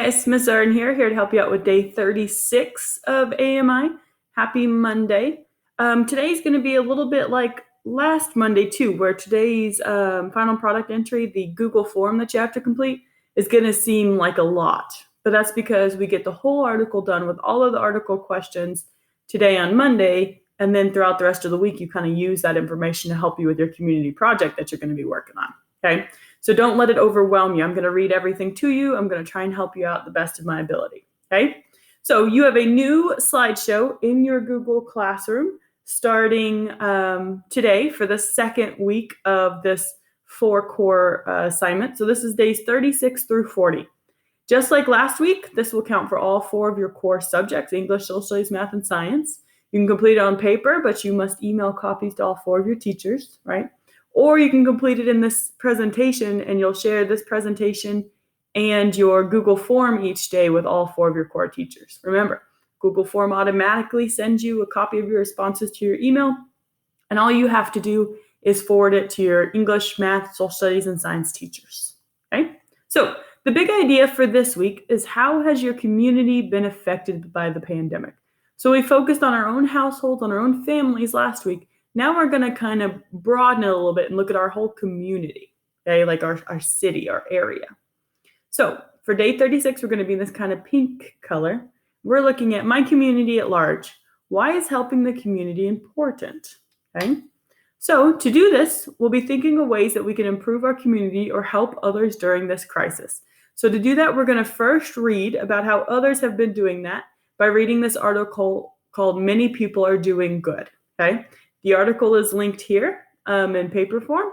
guys, Miss Arden here to help you out with day 36 of AMI. Happy Monday. Today's going to be a little bit like last Monday too, where today's final product entry, the Google form that you have to complete, is going to seem like a lot. But that's because we get the whole article done with all of the article questions today on Monday, and then throughout the rest of the week, you kind of use that information to help you with your community project that you're going to be working on, okay? So don't let it overwhelm you. I'm going to read everything to you. I'm going to try and help you out the best of my ability, okay? So you have a new slideshow in your Google Classroom starting today for the second week of this 4-core assignment. So this is days 36 through 40. Just like last week, this will count for all 4 of your core subjects, English, Social Studies, Math, and Science. You can complete it on paper, but you must email copies to all 4 of your teachers, right? Or you can complete it in this presentation, and you'll share this presentation and your Google form each day with all 4 of your core teachers. Remember, Google form automatically sends you a copy of your responses to your email, and all you have to do is forward it to your English, Math, Social Studies, and Science teachers, okay? So the big idea for this week is, how has your community been affected by the pandemic? So we focused on our own households, on our own families last week. Now we're going to kind of broaden it a little bit and look at our whole community, okay, like our city, our area. So for day 36, we're going to be in this kind of pink color. We're looking at my community at large. Why is helping the community important? Okay. So to do this, we'll be thinking of ways that we can improve our community or help others during this crisis. So to do that, we're going to first read about how others have been doing that by reading this article called "Many People Are Doing Good." Okay. The article is linked here in paper form,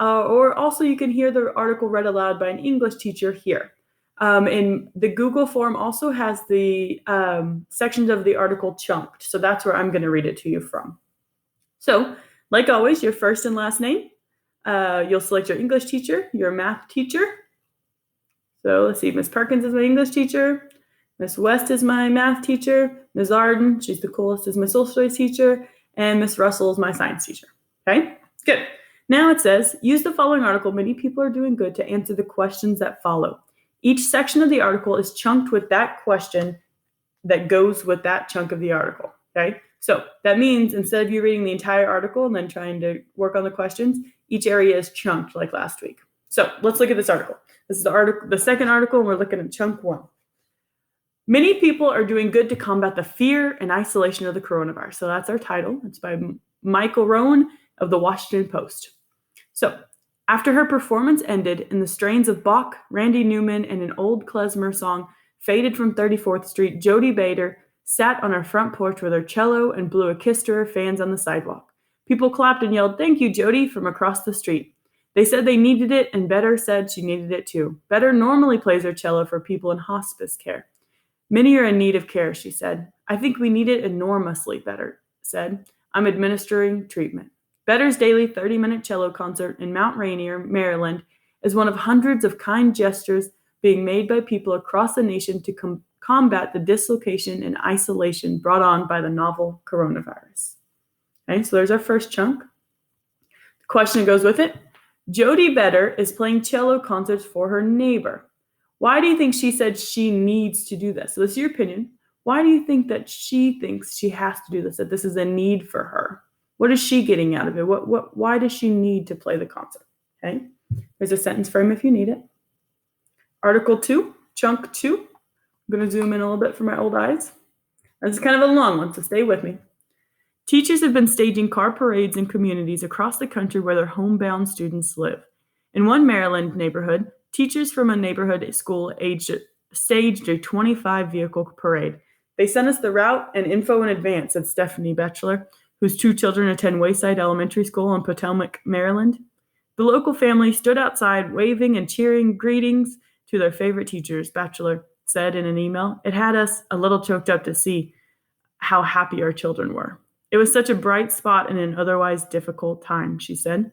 or also you can hear the article read aloud by an English teacher here. And the Google form also has the sections of the article chunked, so that's where I'm going to read it to you from. So, like always, your first and last name. You'll select your English teacher, your math teacher. So let's see, Miss Perkins is my English teacher. Miss West is my math teacher. Ms. Arden, she's the coolest, is my social studies teacher. And Miss Russell is my science teacher, okay? Good. Now it says, use the following article, "Many People Are Doing Good," to answer the questions that follow. Each section of the article is chunked with that question that goes with that chunk of the article, okay? So that means instead of you reading the entire article and then trying to work on the questions, each area is chunked like last week. So let's look at this article. This is the second article, and we're looking at chunk 1. Many people are doing good to combat the fear and isolation of the coronavirus. So that's our title. It's by Michael Rowan of the Washington Post. So after her performance ended and the strains of Bach, Randy Newman, and an old klezmer song faded from 34th Street, Jody Bader sat on her front porch with her cello and blew a kiss to her fans on the sidewalk. People clapped and yelled, "Thank you, Jody," from across the street. They said they needed it, and Better said she needed it too. Better normally plays her cello for people in hospice care. "Many are in need of care," she said. "I think we need it enormously," Better said. "I'm administering treatment." Better's daily 30-minute cello concert in Mount Rainier, Maryland, is one of hundreds of kind gestures being made by people across the nation to combat the dislocation and isolation brought on by the novel coronavirus. Okay, so there's our first chunk. The question goes with it. Jody Better is playing cello concerts for her neighbor. Why do you think she said she needs to do this? So this is your opinion. Why do you think that she thinks she has to do this, that this is a need for her? What is she getting out of it? Why does she need to play the concert? Okay, there's a sentence frame if you need it. Article 2, chunk 2. I'm going to zoom in a little bit for my old eyes. This is kind of a long one, so stay with me. Teachers have been staging car parades in communities across the country where their homebound students live. In one Maryland neighborhood, teachers from a neighborhood school staged a 25-vehicle parade. They sent us the route and info in advance, said Stephanie Batchelor, whose 2 children attend Wayside Elementary School in Potomac, Maryland. The local family stood outside, waving and cheering greetings to their favorite teachers, Batchelor said in an email. It had us a little choked up to see how happy our children were. It was such a bright spot in an otherwise difficult time, she said.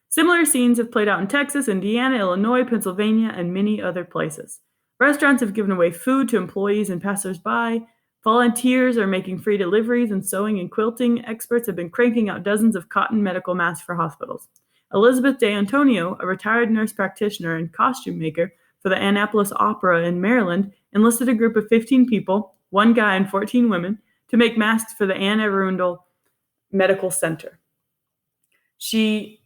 Similar scenes have played out in Texas, Indiana, Illinois, Pennsylvania, and many other places. Restaurants have given away food to employees and passersby. Volunteers are making free deliveries, and sewing and quilting experts have been cranking out dozens of cotton medical masks for hospitals. Elizabeth DeAntonio, a retired nurse practitioner and costume maker for the Annapolis Opera in Maryland enlisted a group of 15 people, 1 guy and 14 women, to make masks for the Anne Arundel Medical Center. Many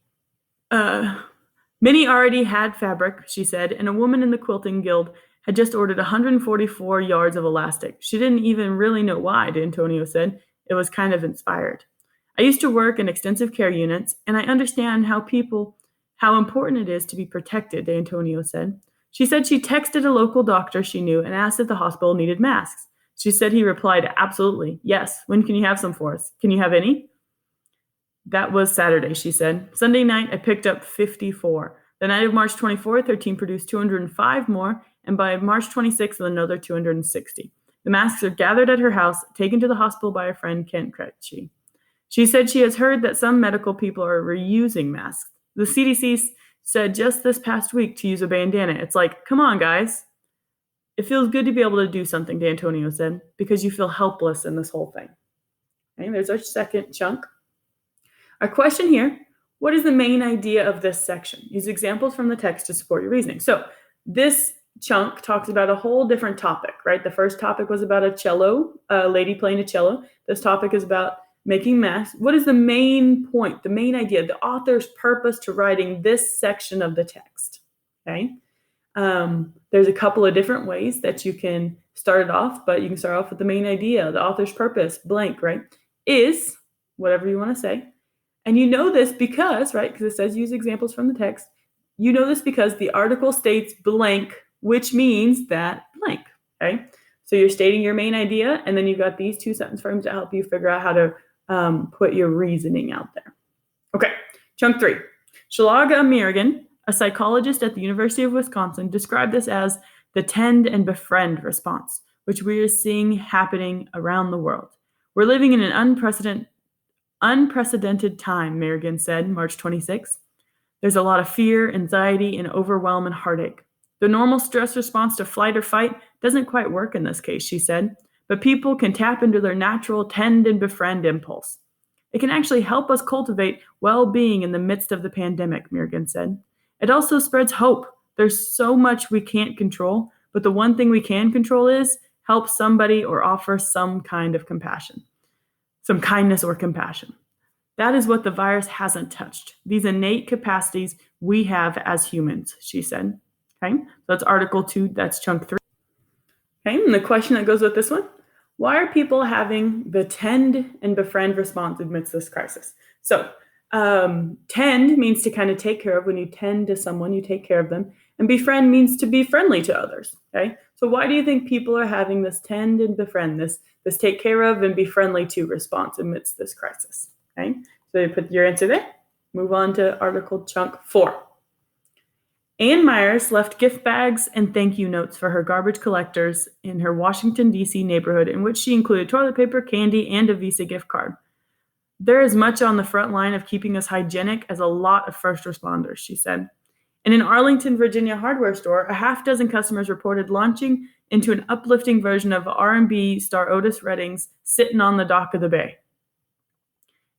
already had fabric, she said, and a woman in the quilting guild had just ordered 144 yards of elastic. She didn't even really know why, D'Antonio said. It was kind of inspired. I used to work in extensive care units, and I understand how important it is to be protected, D'Antonio said. She said she texted a local doctor she knew and asked if the hospital needed masks. She said he replied, absolutely, yes. When can you have some for us? Can you have any? That was Saturday, she said. Sunday night, I picked up 54. The night of March 24th, her team produced 205 more, and by March 26th, another 260. The masks are gathered at her house, taken to the hospital by her friend Kent Kretschy. She said she has heard that some medical people are reusing masks. The CDC said just this past week to use a bandana. It's like, come on, guys. It feels good to be able to do something, D'Antonio said, because you feel helpless in this whole thing. Okay, there's our second chunk. Our question here, what is the main idea of this section? Use examples from the text to support your reasoning. So this chunk talks about a whole different topic, right? The first topic was about a lady playing a cello. This topic is about making masks. What is the main point, the main idea, the author's purpose to writing this section of the text? Okay. There's a couple of different ways that you can start it off, but you can start off with the main idea, the author's purpose, blank, right? Is whatever you want to say. And you know this because, right, because it says use examples from the text. You know this because the article states blank, which means that blank, okay? So you're stating your main idea, and then you've got these 2 sentence frames to help you figure out how to put your reasoning out there. Okay, chunk 3. Shalaga Amerigan, a psychologist at the University of Wisconsin, described this as the tend and befriend response, which we are seeing happening around the world. We're living in an unprecedented time, Merrigan said, March 26. There's a lot of fear, anxiety, and overwhelm and heartache. The normal stress response to flight or fight doesn't quite work in this case, she said, but people can tap into their natural tend and befriend impulse. It can actually help us cultivate well-being in the midst of the pandemic, Merrigan said. It also spreads hope. There's so much we can't control, but the one thing we can control is help somebody or offer some kind of compassion. Some kindness or compassion. That is what the virus hasn't touched. These innate capacities we have as humans, she said. Okay, so that's article 2, that's chunk 3. Okay, and the question that goes with this one, why are people having the tend and befriend response amidst this crisis? So tend means to kind of take care of. When you tend to someone, you take care of them. And befriend means to be friendly to others. Okay, so why do you think people are having this tend and befriend, this take care of and be friendly to response amidst this crisis? Okay, so you put your answer there. Move on to article chunk 4. Ann Myers left gift bags and thank you notes for her garbage collectors in her Washington, D.C. neighborhood, in which she included toilet paper, candy, and a Visa gift card. There is much on the front line of keeping us hygienic as a lot of first responders, she said. In an Arlington, Virginia hardware store, a half dozen customers reported launching into an uplifting version of R&B star Otis Redding's Sittin' on the Dock of the Bay.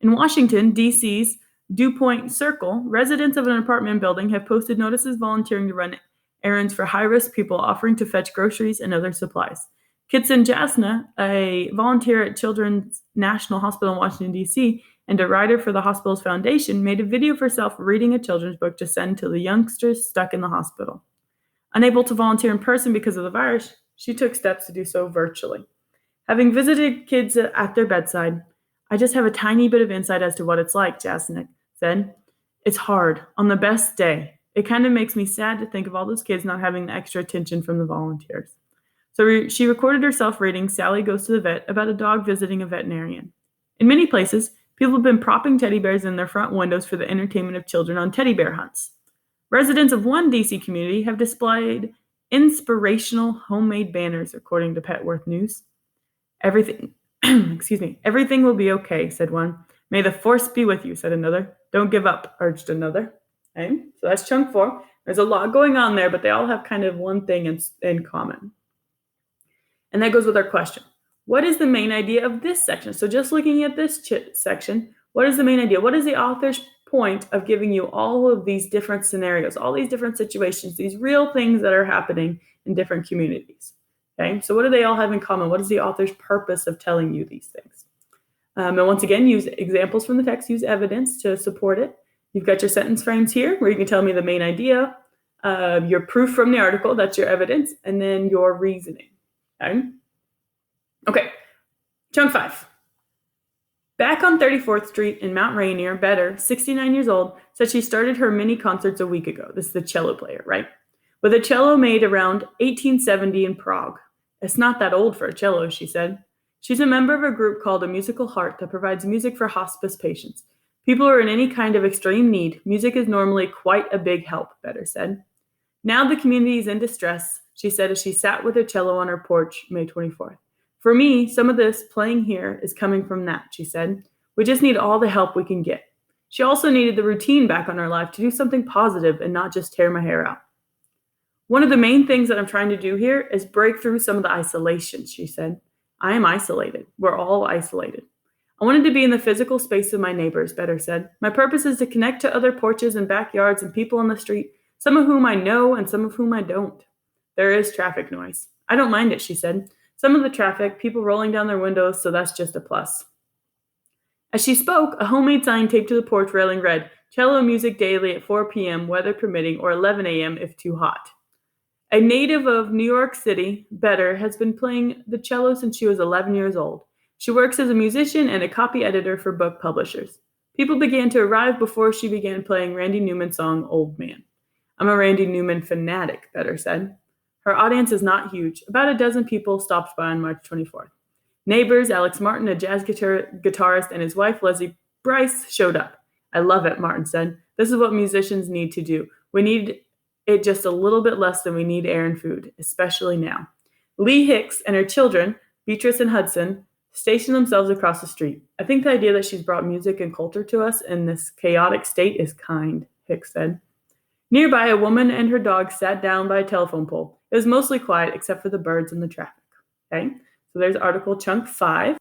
In Washington, D.C.'s DuPont Circle, residents of an apartment building have posted notices volunteering to run errands for high-risk people offering to fetch groceries and other supplies. Kitson Jasna, a volunteer at Children's National Hospital in Washington, D.C., and a writer for the hospital's foundation, made a video of herself reading a children's book to send to the youngsters stuck in the hospital. Unable to volunteer in person because of the virus, she took steps to do so virtually. Having visited kids at their bedside, I just have a tiny bit of insight as to what it's like, Jasnick said. It's hard. On the best day. It kind of makes me sad to think of all those kids not having the extra attention from the volunteers. So she recorded herself reading Sally Goes to the Vet about a dog visiting a veterinarian. In many places, people have been propping teddy bears in their front windows for the entertainment of children on teddy bear hunts. Residents of one D.C. community have displayed inspirational homemade banners, according to Petworth News. Everything will be okay, said one. May the force be with you, said another. Don't give up, urged another. Okay, so that's chunk 4. There's a lot going on there, but they all have kind of one thing in common. And that goes with our question. What is the main idea of this section? So just looking at this section, what is the main idea? What is the author's point of giving you all of these different scenarios, all these different situations, these real things that are happening in different communities. Okay, so what do they all have in common? What is the author's purpose of telling you these things? And once again, use examples from the text, use evidence to support it. You've got your sentence frames here where you can tell me the main idea, your proof from the article, that's your evidence, and then your reasoning. Okay, chunk 5. Back on 34th Street in Mount Rainier, Better, 69 years old, said she started her mini concerts a week ago. This is the cello player, right? With a cello made around 1870 in Prague. It's not that old for a cello, she said. She's a member of a group called A Musical Heart that provides music for hospice patients. People who are in any kind of extreme need, music is normally quite a big help, Better said. Now the community is in distress, she said as she sat with her cello on her porch May 24th. For me, some of this playing here is coming from that, she said. We just need all the help we can get. She also needed the routine back on her life to do something positive and not just tear my hair out. One of the main things that I'm trying to do here is break through some of the isolation, she said. I am isolated. We're all isolated. I wanted to be in the physical space of my neighbors, Better said. My purpose is to connect to other porches and backyards and people on the street, some of whom I know and some of whom I don't. There is traffic noise. I don't mind it, she said. Some of the traffic, people rolling down their windows, so that's just a plus. As she spoke, a homemade sign taped to the porch railing read, cello music daily at 4 p.m., weather permitting, or 11 a.m. if too hot. A native of New York City, Better has been playing the cello since she was 11 years old. She works as a musician and a copy editor for book publishers. People began to arrive before she began playing Randy Newman's song, Old Man. I'm a Randy Newman fanatic, Better said. Her audience is not huge. About a dozen people stopped by on March 24th. Neighbors, Alex Martin, a jazz guitarist, and his wife, Leslie Bryce, showed up. I love it, Martin said. This is what musicians need to do. We need it just a little bit less than we need air and food, especially now. Lee Hicks and her children, Beatrice and Hudson, stationed themselves across the street. I think the idea that she's brought music and culture to us in this chaotic state is kind, Hicks said. Nearby, a woman and her dog sat down by a telephone pole. It was mostly quiet except for the birds and the traffic. Okay, so there's article chunk 5.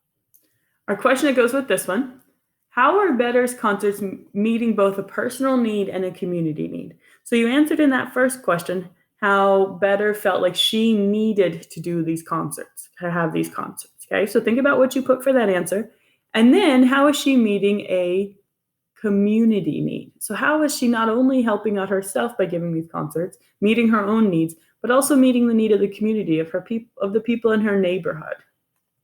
Our question that goes with this one. How are Better's concerts meeting both a personal need and a community need? So you answered in that first question how Better felt like she needed to do these concerts, to have these concerts. Okay, so think about what you put for that answer. And then how is she meeting a community need? So how is she not only helping out herself by giving these concerts, meeting her own needs, but also meeting the need of the community, of the people in her neighborhood?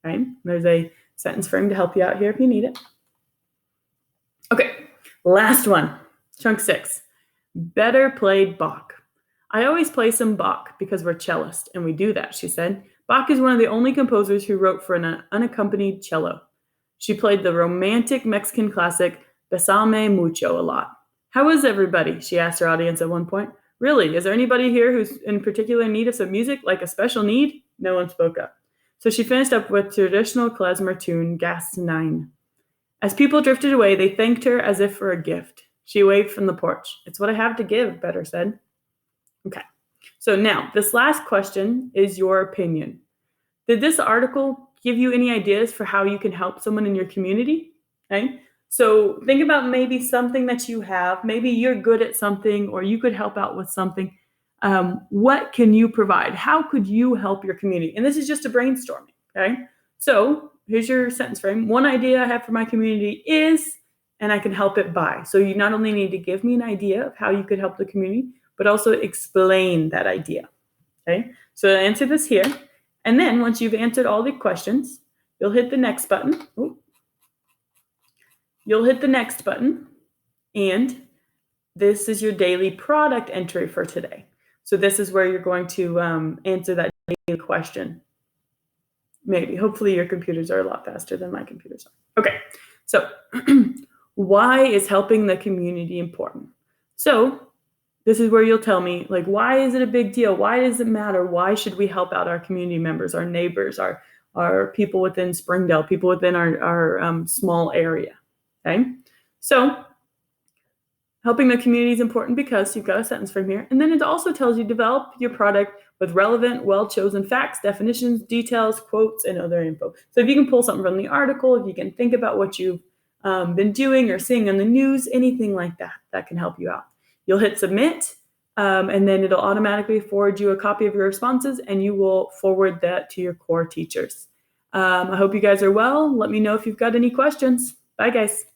Okay, there's a sentence frame to help you out here if you need it. Okay, last one, chunk 6. Better played Bach. I always play some Bach because we're cellists, and we do that, she said. Bach is one of the only composers who wrote for an unaccompanied cello. She played the romantic Mexican classic Besame Mucho a lot. How is everybody? She asked her audience at one point. Really, is there anybody here who's in particular need of some music, like a special need? No one spoke up. So she finished up with traditional klezmer tune, Gas 9. As people drifted away, they thanked her as if for a gift. She waved from the porch. It's what I have to give, Better said. Okay, so now this last question is your opinion. Did this article give you any ideas for how you can help someone in your community? Okay, so think about maybe something that you have. Maybe you're good at something or you could help out with something. What can you provide? How could you help your community? And this is just a brainstorming, okay? So here's your sentence frame. One idea I have for my community is, and I can help it by. So you not only need to give me an idea of how you could help the community, but also explain that idea, okay? So answer this here. And then once you've answered all the questions, you'll hit the next button. Ooh. You'll hit the next button, and this is your daily product entry for today. So this is where you're going to answer that daily question. Maybe, hopefully your computers are a lot faster than my computers are. Okay, so why is helping the community important? So this is where you'll tell me, like, why is it a big deal? Why does it matter? Why should we help out our community members, our neighbors, our people within Springdale, people within our small area? Okay, so helping the community is important because you've got a sentence from here. And then it also tells you develop your product with relevant, well-chosen facts, definitions, details, quotes, and other info. So if you can pull something from the article, if you can think about what you've been doing or seeing on the news, anything like that that can help you out. You'll hit submit, and then it'll automatically forward you a copy of your responses, and you will forward that to your core teachers. I hope you guys are well. Let me know if you've got any questions. Bye, guys.